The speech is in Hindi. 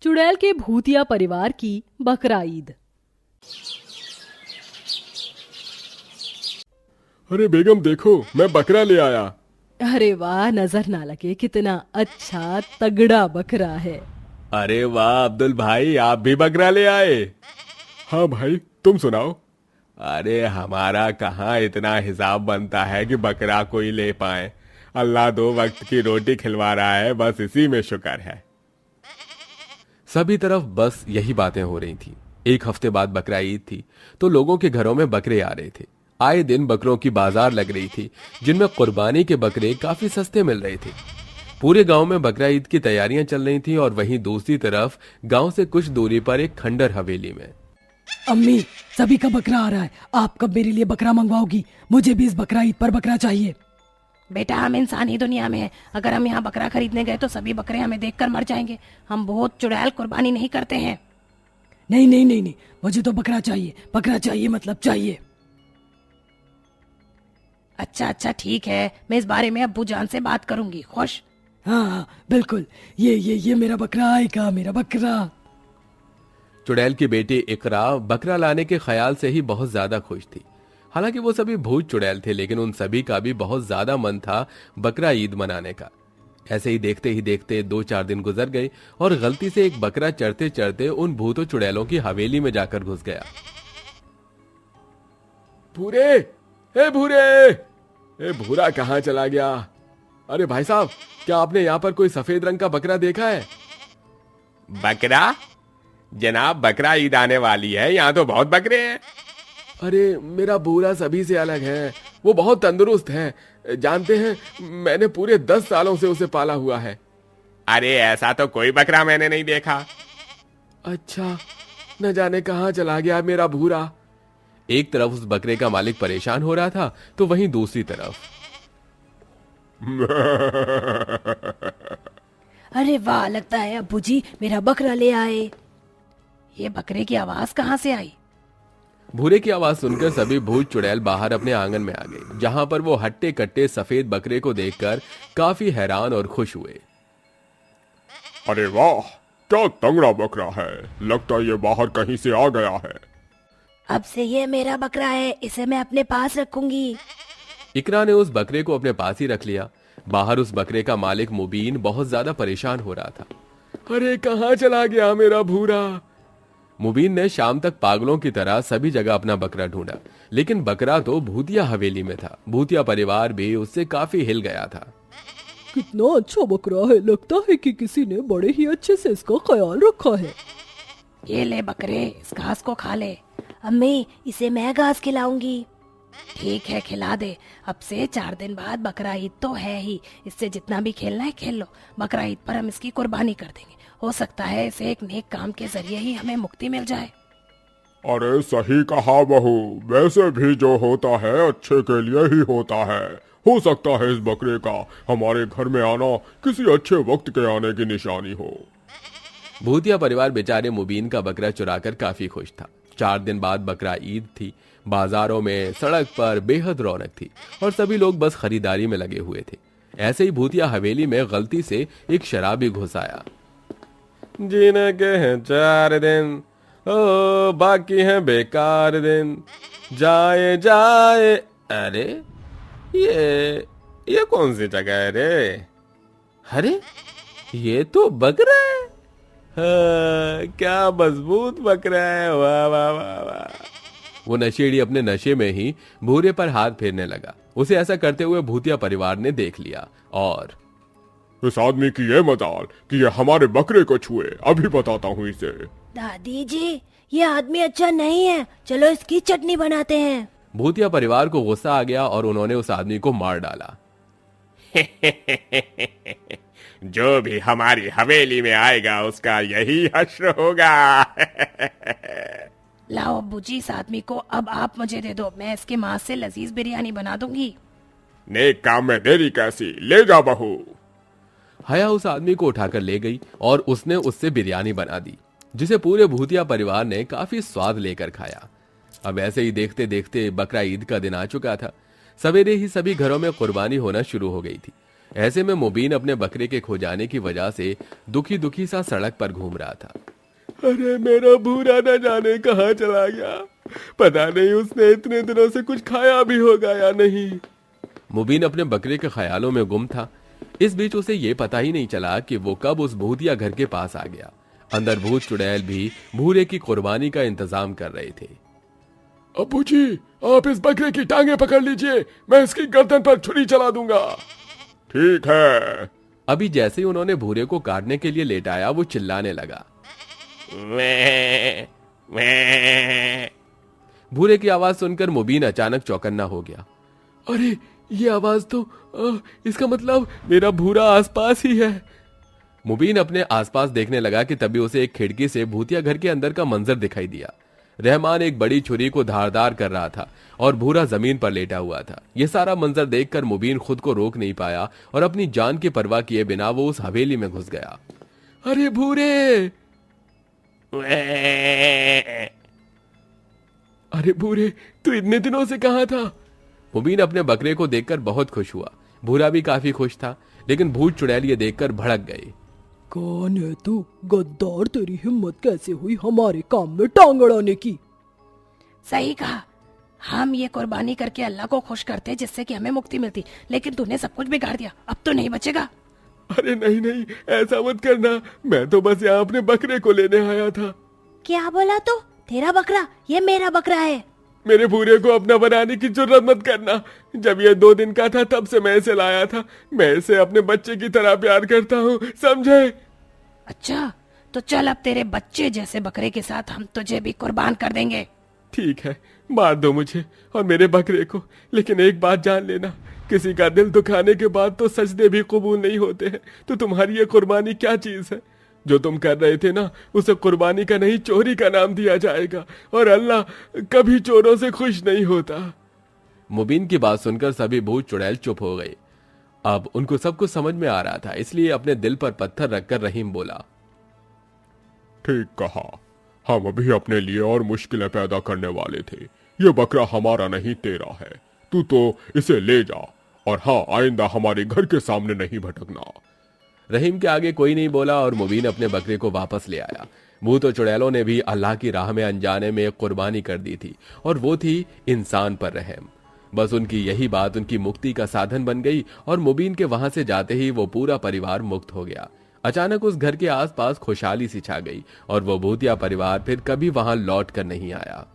चुड़ैल के भूतिया परिवार की बकरा ईद। अरे बेगम देखो, मैं बकरा ले आया। अरे वाह, नजर ना लगे कितना अच्छा तगड़ा बकरा है। अरे वाह अब्दुल भाई, आप भी बकरा ले आए। हाँ भाई, तुम सुनाओ। अरे हमारा कहाँ इतना हिसाब बनता है कि बकरा कोई ले पाए। अल्लाह 2 वक्त की रोटी खिलवा रहा है, बस इसी में शुक्र है। सभी तरफ बस यही बातें हो रही थी। 1 हफ्ते बाद बकरा ईद थी तो लोगों के घरों में बकरे आ रहे थे। आए दिन बकरों की बाजार लग रही थी जिनमें कुर्बानी के बकरे काफी सस्ते मिल रहे थे। पूरे गांव में बकरा ईद की तैयारियां चल रही थी और वहीं दूसरी तरफ गांव से कुछ दूरी पर एक खंडर हवेली में अम्मी, सभी का बकरा आ रहा है, आप कब मेरे लिए बकरा मंगवाओगी? मुझे भी इस बकरा ईद पर बकरा चाहिए। बेटा, हम इंसानी दुनिया में हैं। अगर हम यहाँ बकरा खरीदने गए तो सभी बकरे हमें देखकर मर जाएंगे। हम बहुत चुड़ैल कुर्बानी नहीं करते हैं। नहीं नहीं नहीं नहीं, मुझे तो बकरा चाहिए, बकरा चाहिए मतलब चाहिए। अच्छा अच्छा ठीक है, मैं इस बारे में अब्बू जान से बात करूंगी। खुश? हाँ हाँ बिल्कुल, ये मेरा बकरा आएगा, मेरा बकरा। चुड़ैल की बेटी इकरा बकरा लाने के ख्याल से ही बहुत ज्यादा खुश थी। हालांकि वो सभी भूत चुड़ैल थे, लेकिन उन सभी का भी बहुत ज्यादा मन था बकरा ईद मनाने का। ऐसे ही देखते 2-4 दिन गुजर गए और गलती से एक बकरा चढ़ते चढ़ते उन भूतों चुड़ैलों की हवेली में जाकर घुस गया। भूरे, ए भूरे, ए भूरा कहाँ चला गया? अरे भाई साहब, क्या आपने यहाँ पर कोई सफेद रंग का बकरा देखा है? बकरा? जनाब, बकरा ईद आने वाली है, यहाँ तो बहुत बकरे हैं। अरे मेरा भूरा सभी से अलग है, वो बहुत तंदुरुस्त है। जानते हैं, मैंने पूरे 10 सालों से उसे पाला हुआ है। अरे ऐसा तो कोई बकरा मैंने नहीं देखा। अच्छा, न जाने कहाँ चला गया मेरा भूरा। एक तरफ उस बकरे का मालिक परेशान हो रहा था तो वहीं दूसरी तरफ अरे वाह, लगता है अब्बू जी मेरा बकरा ले आए। ये बकरे की आवाज कहाँ से आई? भूरे की आवाज सुनकर सभी भूत चुड़ैल बाहर अपने आंगन में आ गए, जहां पर वो हट्टे कट्टे सफेद बकरे को देखकर काफी हैरान और खुश हुए। अरे वाह, क्या तंगड़ा बकरा है, लगता है ये बाहर कहीं से आ गया है। अब से ये मेरा बकरा है, इसे मैं अपने पास रखूंगी। इकरा ने उस बकरे को अपने पास ही रख लिया। बाहर उस बकरे का मालिक मुबीन बहुत ज्यादा परेशान हो रहा था। अरे कहाँ चला गया मेरा भूरा? मुबीन ने शाम तक पागलों की तरह सभी जगह अपना बकरा ढूंढा, लेकिन बकरा तो भूतिया हवेली में था। भूतिया परिवार भी उससे काफी हिल गया था। कितना अच्छा बकरा है, लगता है कि किसी ने बड़े ही अच्छे से इसका ख्याल रखा है। ये ले बकरे, इस घास को खा ले। अम्मी, इसे मैं घास खिलाऊंगी। ठीक है, खिला दे। अब से 4 दिन बाद बकरा ईद तो है ही, इससे जितना भी खेलना है खेल लो। बकरा ईद पर हम इसकी कुर्बानी कर देंगे। हो सकता है इसे एक नेक काम के जरिए ही हमें मुक्ति मिल जाए। अरे सही कहा बहू, वैसे भी जो होता है अच्छे के लिए ही होता है। हो सकता है इस बकरे का हमारे घर में आना किसी अच्छे वक्त के आने की निशानी हो। भूतिया परिवार बेचारे मुबीन का बकरा चुराकर काफी खुश था। 4 दिन बाद बकरा ईद थी। बाजारों में, सड़क पर बेहद रौनक थी और सभी लोग बस खरीदारी में लगे हुए थे। ऐसे ही भूतिया हवेली में गलती से एक शराबी घुस आया। जीने के हैं 4 दिन, ओ बाकी हैं बेकार दिन, जाए जाए। अरे ये कौन सी जगह है रे? अरे ये तो बकरा है। हाँ, क्या मजबूत बकरा है, वाह वाह वाह वाह। वो नशेड़ी अपने नशे में ही भूरे पर हाथ फेरने लगा। उसे ऐसा करते हुए भूतिया परिवार ने देख लिया और इस आदमी की ये मजाल कि ये हमारे बकरे को छुए, अभी बताता हूँ इसे। दादी जी, ये आदमी अच्छा नहीं है, चलो इसकी चटनी बनाते हैं। भूतिया परिवार को गुस्सा आ गया और उन्होंने उस आदमी को मार डाला। जो भी हमारी हवेली में आएगा उसका यही हश्र होगा। लाओ अब्बू जी, इस आदमी को अब आप मुझे दे दो, मैं इसके मांस से लजीज बिरयानी बना दूंगी। नेक काम में देरी कैसी, ले जा बहू। हया उस आदमी को उठाकर ले गई और उसने उससे बिरयानी बना दी, जिसे पूरे भूतिया परिवार ने काफी स्वाद लेकर खाया। अब ऐसे ही देखते देखते बकरा ईद का दिन आ चुका था। सवेरे ही सभी घरों में कुर्बानी होना शुरू हो गई थी। ऐसे में मुबीन अपने बकरे के खो जाने की वजह से दुखी दुखी सा सड़क पर घूम रहा था। अरे मेरा भूरा न जाने कहाँ चला गया, पता नहीं उसने इतने दिनों से कुछ खाया भी होगा या नहीं। मुबीन अपने बकरे के ख्यालों में गुम था। इस बीच उसे ये पता ही नहीं चला कि वो कब उस भूतिया घर के पास आ गया। अंदर भूत चुड़ैल भी भूरे की कुर्बानी का इंतजाम कर रहे थे। अब्बू जी, आप इस बकरे की टांगे पकड़ लीजिए, मैं इसकी गर्दन पर छुरी चला दूंगा। ठीक है। अभी जैसे ही उन्होंने भूरे को काटने के लिए लेटाया, वो चिल्लाने लगा। मैं भूरे की आवाज सुनकर मुबीन अचानक चौकन्ना हो गया। अरे ये आवाज तो इसका मतलब मेरा भूरा आसपास ही है। मुबीन अपने आसपास देखने लगा कि तभी उसे एक खिड़की से भूतिया घर के अंदर का मंजर दिखाई दिया। रहमान एक बड़ी छुरी को धारदार कर रहा था और भूरा जमीन पर लेटा हुआ था। यह सारा मंजर देखकर मुबीन खुद को रोक नहीं पाया और अपनी जान की परवाह किए बिना वो उस हवेली में घुस गया। अरे भूरे, अरे भूरे, तू इतने दिनों से कहां था? मुबीन अपने बकरे को देखकर बहुत खुश हुआ। भूरा भी काफी खुश था, लेकिन भूत चुड़ैल ये देखकर भड़क गए। कौन है तू गद्दार? तेरी हिम्मत कैसे हुई हमारे काम में टांग अड़ाने की? सही कहा, हम ये कुर्बानी करके अल्लाह को खुश करते जिससे कि हमें मुक्ति मिलती, लेकिन तूने सब कुछ बिगाड़ दिया, अब तो नहीं बचेगा। अरे नहीं नहीं, ऐसा मत करना, मैं तो बस यहाँ अपने बकरे को लेने आया था। क्या बोला तू? तेरा बकरा? ये मेरा बकरा है। मेरे भूरे को अपना बनाने की जरूरत मत करना। जब ये 2 दिन का था तब से मैं इसे लाया था। मैं इसे अपने बच्चे की तरह प्यार करता हूँ, समझे? अच्छा, तो चल अब तेरे बच्चे जैसे बकरे के साथ हम तुझे भी कुर्बान कर देंगे। ठीक है, मार दो मुझे और मेरे बकरे को, लेकिन एक बात जान लेना, किसी का दिल दुखाने के बाद तो सजदे भी कबूल नहीं होते हैं। तो तुम्हारी ये कुर्बानी क्या चीज है? जो तुम कर रहे थे ना, उसे कुर्बानी का नहीं चोरी का नाम दिया जाएगा, और अल्लाह कभी चोरों से खुश नहीं होता। मुबीन की बात सुनकर सभी भूत चुड़ैल चुप हो गए। अब उनको सब कुछ समझ में आ रहा था, इसलिए अपने दिल पर पत्थर रखकर रहीम बोला। ठीक कहा, हम अभी अपने लिए और मुश्किलें पैदा करने वाले थे। ये बकरा हमारा नहीं तेरा है, तू तो इसे ले जा, और हाँ, आइंदा हमारे घर के सामने नहीं भटकना। रहीम के आगे कोई नहीं बोला और मुबीन अपने बकरे को वापस ले आया। भूत और चुड़ैलों ने भी अल्लाह की राह में अनजाने में कुर्बानी कर दी थी, और वो थी इंसान पर रहम। बस उनकी यही बात उनकी मुक्ति का साधन बन गई, और मुबीन के वहां से जाते ही वो पूरा परिवार मुक्त हो गया। अचानक उस घर के आसपास खुशहाली सी छा गई, और वो भूतिया परिवार फिर कभी वहां लौट कर नहीं आया।